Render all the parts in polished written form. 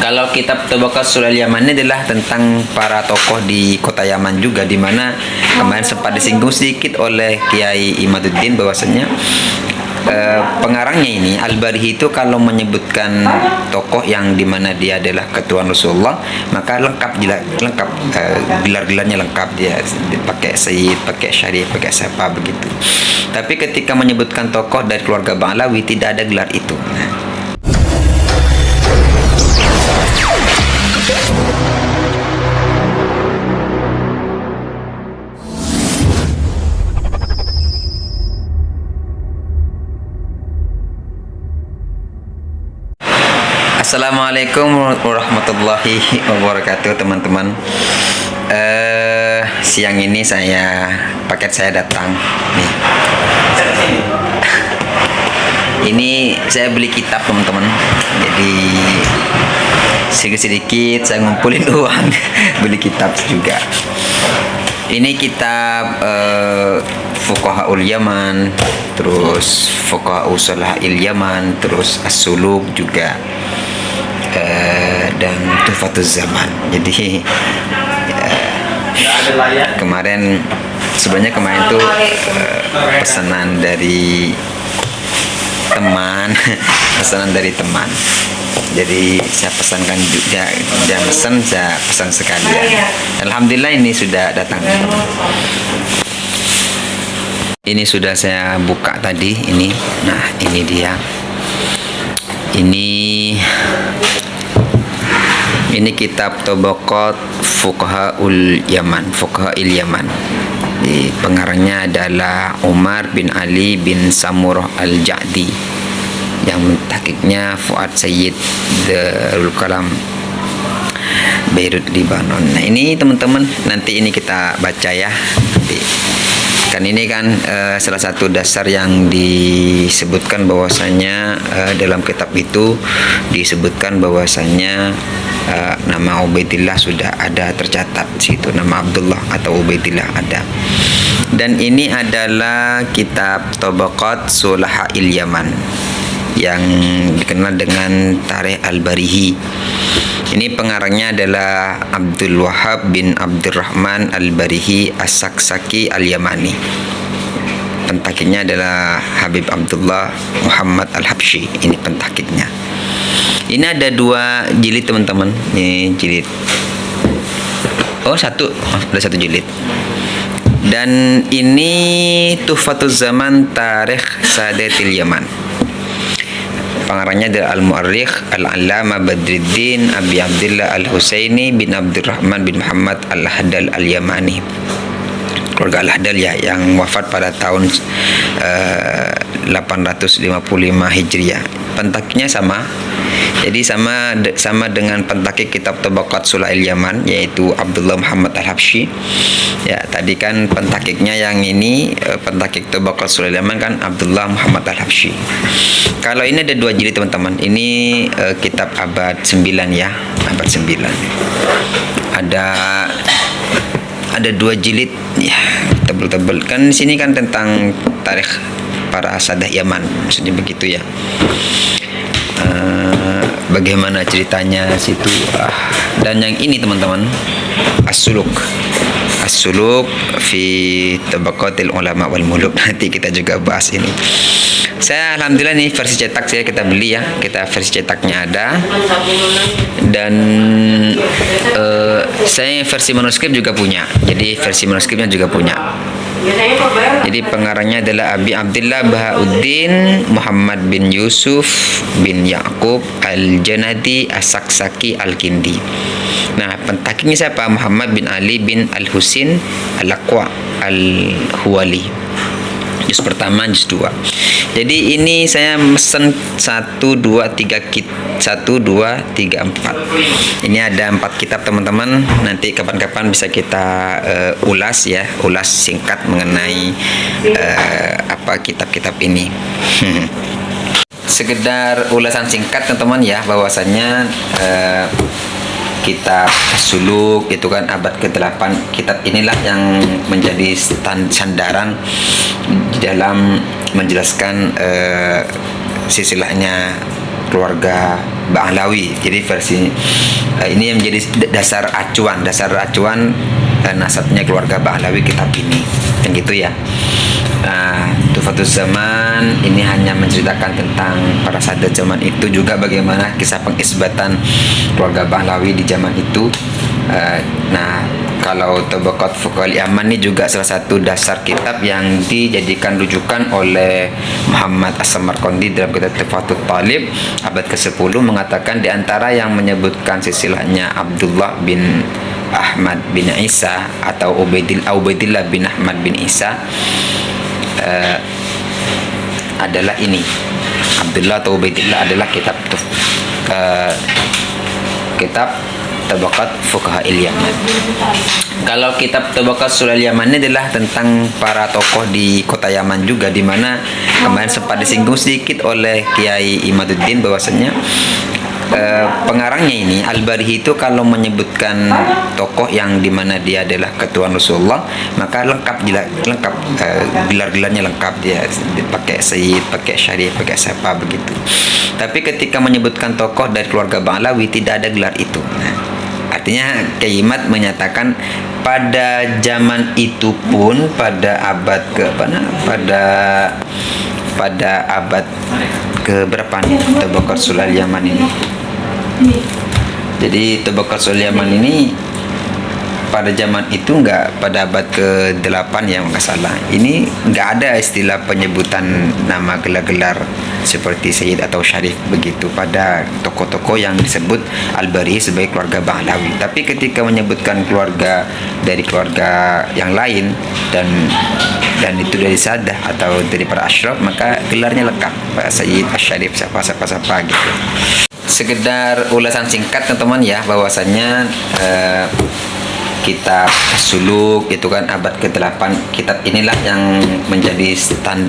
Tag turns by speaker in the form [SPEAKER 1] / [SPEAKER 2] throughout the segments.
[SPEAKER 1] Kalau kitab Tabaqatul Yaman ini adalah tentang para tokoh di kota Yaman juga, di mana kemarin sempat disinggung sedikit oleh Kiai Imaduddin bahwasanya pengarangnya ini Al-Barihi itu kalau menyebutkan tokoh yang dimana dia adalah keturunan Rasulullah, maka lengkap gelar-gelarnya lengkap, dia pakai Sayyid, pakai Syarif, pakai siapa begitu. Tapi ketika menyebutkan tokoh dari keluarga Bang Alawi tidak ada gelar itu. Assalamualaikum warahmatullahi wabarakatuh, teman-teman. Siang ini paket saya datang nih. Ini saya beli kitab, teman-teman. Jadi sedikit-sedikit saya ngumpulin uang beli kitab juga. Ini kitab Fuqahaul Yaman, terus Fuqaha Usulahil Yaman, terus As-Suluk juga, dan Tuhfatuz Zaman. Jadi sebenarnya kemarin tuh pesanan dari teman pesanan dari teman. Jadi saya pesankan juga, dia pesan, saya pesan sekalian. Alhamdulillah ini sudah datang. Ini sudah saya buka tadi ini. Nah, ini dia. Ini kitab Tabaqat Fuqahaul Yaman, Fuqahail Yaman. Pengarangnya adalah Umar bin Ali bin Samurah Al-Ja'di, yang mentahqiqnya Fuad Sayyid Darul Kalam, Beirut, Libanon. Nah, ini teman-teman, nanti ini kita baca ya. Nanti kan ini kan salah satu dasar yang disebutkan bahwasanya dalam kitab itu disebutkan bahwasanya nama Ubaidillah sudah ada tercatat di situ, nama Abdullah atau Ubaidillah ada. Dan ini adalah kitab Tabaqat Sulahil Yaman yang dikenal dengan Tarikh Al-Barihi. Ini pengarangnya adalah Abdul Wahab bin Abdurrahman Al-Barihi As-Saksaki Al-Yamani. Pentahqiqnya adalah Habib Abdullah Muhammad Al-Habsyi. Ini pentahqiqnya. Ini ada 2 jilid, teman-teman. Ini jilid. Ada 1 jilid. Dan ini Tuhfatuz Zaman Tarikh Sadatil Yaman. Pengarangnya adalah Al-Mu'arrikh Al-Allama Badruddin Abi Abdullah Al-Husaini bin Abdurrahman bin Muhammad Al-Ahdal Al-Yamani. Keluarga Al-Ahdal ya, yang wafat pada tahun 855 Hijriah. Pentahqiqnya sama. Jadi sama dengan pentahqiq kitab Tabaqat Sulahil Yaman, yaitu Abdullah Muhammad Al-Habsyi. Ya, tadi kan pentahqiqnya yang ini pentahqiq Tabaqat Sulahil Yaman kan Abdullah Muhammad Al-Habsyi. Kalau ini ada 2 jilid, teman-teman. Ini kitab abad 9 ya, abad 9. Ada 2 jilid ya, tebel-tebel. Kan di sini kan tentang tarikh para sadah Yaman, maksudnya begitu ya. Bagaimana ceritanya situ. Dan yang ini, teman-teman, As-Suluk fi Tabaqatil Ulama wal Muluk. Nanti kita juga bahas ini. Saya alhamdulillah nih versi cetak kita beli ya. Kita versi cetaknya ada. Dan saya versi manuskrip juga punya. Jadi versi manuskripnya juga punya. Jadi pengarangnya adalah Abi Abdullah Bahauddin Muhammad bin Yusuf bin Yaqub Al-Janadi As-Saksaki Al-Kindi. Nah, pentahqiqnya siapa? Muhammad bin Ali bin Al-Husin Al-Aqwa Al-Huwali. Juz pertama, juz 2. Jadi ini saya mesen 1, 2, 3 4. Ini ada 4 kitab, teman-teman. Nanti kapan-kapan bisa kita ulas singkat mengenai kitab-kitab ini. Sekedar ulasan singkat, teman-teman ya, bahwasannya kitab Suluk itu kan abad ke-8. Kitab inilah yang menjadi sandaran di dalam menjelaskan silsilahnya keluarga Ba'alawi. Jadi versi ini yang menjadi dasar acuan nasabnya keluarga Ba'alawi kitab ini, yang gitu ya. Tufatus Zaman ini hanya menceritakan tentang para sahabat zaman itu, juga bagaimana kisah pengisbatan keluarga Ba'alawi di zaman itu. Kalau Tabaqat Fuqaha'il Yaman ini juga salah satu dasar kitab yang dijadikan rujukan oleh Muhammad As-Samarqandi dalam kitab Tuhfatul Talib abad ke-10, mengatakan di antara yang menyebutkan silsilahnya Abdullah bin Ahmad bin Isa atau Ubaidillah bin Ahmad bin Isa adalah ini. Abdullah atau Ubaidillah adalah kitab Tabaqat Fuqaha'il Yaman. Kalau kitab Tabaqat Sulal Yaman ini adalah tentang para tokoh di kota Yaman juga, di mana kemarin sempat disinggung sedikit oleh Kiai Imaduddin bahwasanya pengarangnya ini Al-Barihi itu kalau menyebutkan tokoh yang dimana dia adalah ketuaan Rasulullah, maka lengkap gelar-gelarnya lengkap, dia pakai Sayyid, pakai Syarif, pakai siapa begitu. Tapi ketika menyebutkan tokoh dari keluarga Ba'alawi tidak ada gelar itu. Artinya Kaimat menyatakan pada zaman itu pun, pada abad pada abad ke berapa nih Tabaqat Sulal Yaman ini. Jadi Tabaqat Sulal Yaman ini pada zaman itu enggak, pada abad ke-8 ya enggak salah. Ini enggak ada istilah penyebutan nama gelar-gelar seperti Sayyid atau Syarif begitu pada tokoh-tokoh yang disebut Al-Barihi sebagai keluarga Ba'alawi. Tapi ketika menyebutkan keluarga dari keluarga yang lain dan itu dari Sadah atau dari para asyraf, maka gelarnya lengkap, Pak Sayyid, Syarif, siapa gitu. Sekedar ulasan singkat teman-teman ya, bahwasannya kitab Suluk itu kan abad ke-8. Kitab inilah yang menjadi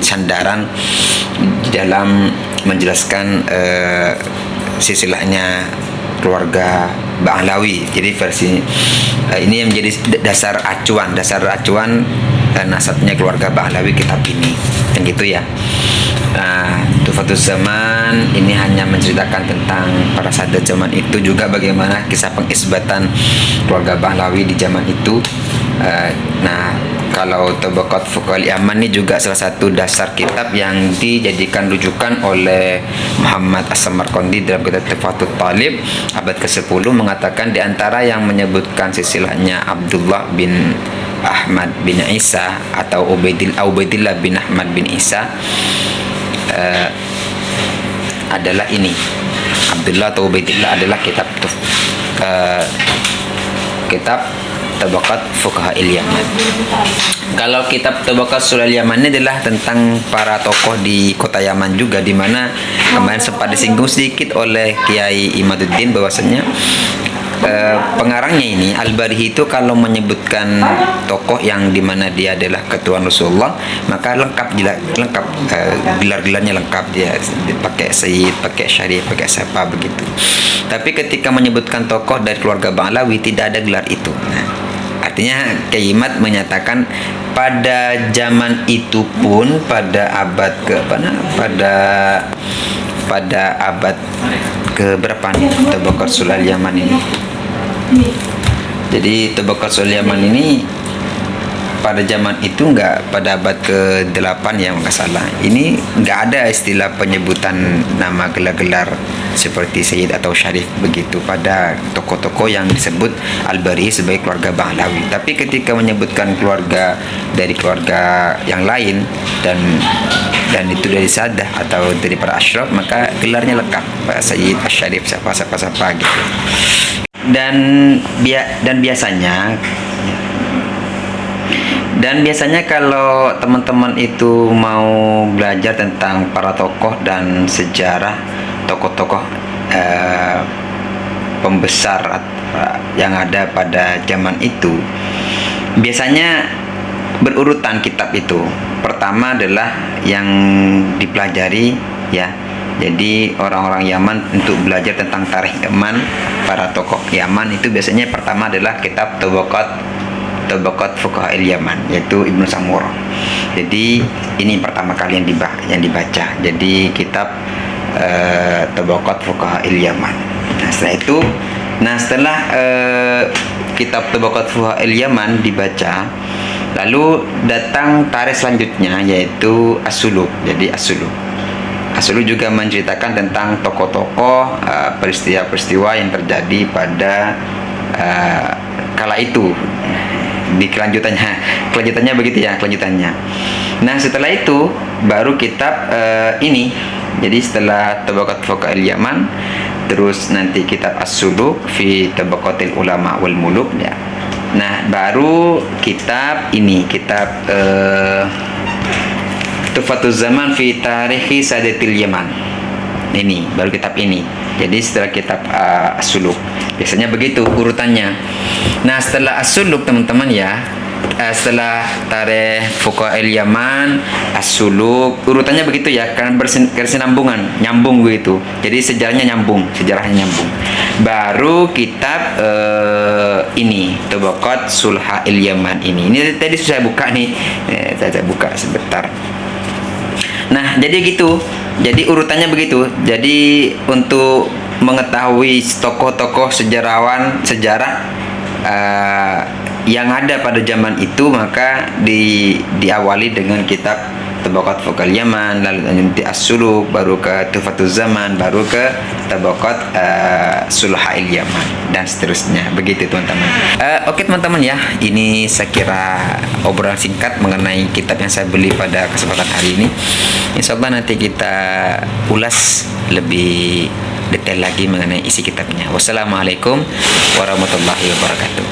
[SPEAKER 1] sandaran di dalam menjelaskan silsilahnya keluarga Ba'alawi. Jadi versi ini yang menjadi dasar acuan nasabnya keluarga Ba'alawi kitab ini, yang gitu ya. Tufatus Zaman ini hanya menceritakan tentang para sahabat zaman itu, juga bagaimana kisah pengisbatan keluarga Ba'alawi di zaman itu. Kalau Tabaqat Fuqaha'il Yaman ini juga salah satu dasar kitab yang dijadikan rujukan oleh Muhammad As-Samarqandi dalam kitab Tuhfatul Talib abad ke-10, mengatakan di antara yang menyebutkan silsilahnya Abdullah bin Ahmad bin Isa atau Ubaidillah bin Ahmad bin Isa adalah ini. Abdullah atau Ubaidillah adalah kitab Tabaqat Fuqaha'il Yaman. Kalau kitab Tabaqat Sulal Yaman ini adalah tentang para tokoh di kota Yaman juga, di mana kemarin sempat disinggung sedikit oleh Kiai Imaduddin bahwasanya pengarangnya ini Al-Barihi itu kalau menyebutkan tokoh yang dimana dia adalah ketuaan Rasulullah, maka lengkap gelar-gelarnya lengkap, dia pakai Sayyid, pakai Syarif, pakai siapa begitu. Tapi ketika menyebutkan tokoh dari keluarga Ba'alawi tidak ada gelar itu. Artinya Kaimat menyatakan pada zaman itu pun, pada abad pada abad ke berapa nih Tabaqat Sulal Yaman ini. Jadi Tabaqat Sulal Yaman ini pada zaman itu enggak, pada abad ke-8 ya enggak salah. Ini enggak ada istilah penyebutan nama gelar-gelar seperti Sayyid atau Syarif begitu pada tokoh-tokoh yang disebut Al-Barihi sebagai keluarga Ba'alawi. Tapi ketika menyebutkan keluarga dari keluarga yang lain dan itu dari Sadah atau dari para asyraf, maka gelarnya lengkap, Pak Sayyid, Syarif, siapa gitu. Dan biasanya kalau teman-teman itu mau belajar tentang para tokoh dan sejarah tokoh-tokoh pembesar yang ada pada zaman itu, biasanya berurutan kitab itu. Pertama adalah yang dipelajari ya. Jadi orang-orang Yaman untuk belajar tentang tarikh Yaman, para tokoh Yaman itu biasanya pertama adalah kitab Tabaqat Fuqaha'il Yaman, yaitu Ibnu Samurah. Jadi ini pertama kali yang dibaca. Jadi kitab Tabaqat Fuqaha'il Yaman. Setelah kitab Tabaqat Fuqaha'il Yaman dibaca, lalu datang tarikh selanjutnya yaitu As-Suluk. Jadi As-Suluk juga menceritakan tentang tokoh-tokoh, peristiwa-peristiwa yang terjadi pada kala itu. Di kelanjutannya begitu ya, kelanjutannya. Nah, setelah itu baru kitab ini. Jadi setelah Tabaqat Fuqaha'il Yaman, terus nanti kitab As-Suluk fi Tabaqatil Ulama wal Muluk ya. Nah, baru kitab ini, kitab Tuhfatuz Zaman fi Tarikhi Sadatil Yaman. Ini baru kitab ini. Jadi setelah kitab As-Suluk, biasanya begitu urutannya. Nah, setelah As-Suluk teman-teman ya, setelah tarikh Fuqaha'il Yaman, As-Suluk, urutannya begitu ya, karena berkesinambungan, nyambung begitu. Jadi sejarahnya nyambung. Baru kitab ini Tabaqat Sulha'il Yaman ini. Ini tadi saya buka nih. Saya buka sebentar. Nah, jadi gitu. Jadi urutannya begitu. Jadi untuk mengetahui tokoh-tokoh sejarah yang ada pada zaman itu, maka diawali dengan kitab Tabaqat Fuqaha'il Yaman, lalu nanti As-Suluk, baru ke Tuhfatuz Zaman, baru ke Tabaqat Sulha'il Yaman, dan seterusnya. Begitu teman-teman. Oke teman-teman ya, ini saya kira obrolan singkat mengenai kitab yang saya beli pada kesempatan hari ini. Insya Allah nanti kita ulas lebih detail lagi mengenai isi kitabnya. Wassalamualaikum warahmatullahi wabarakatuh.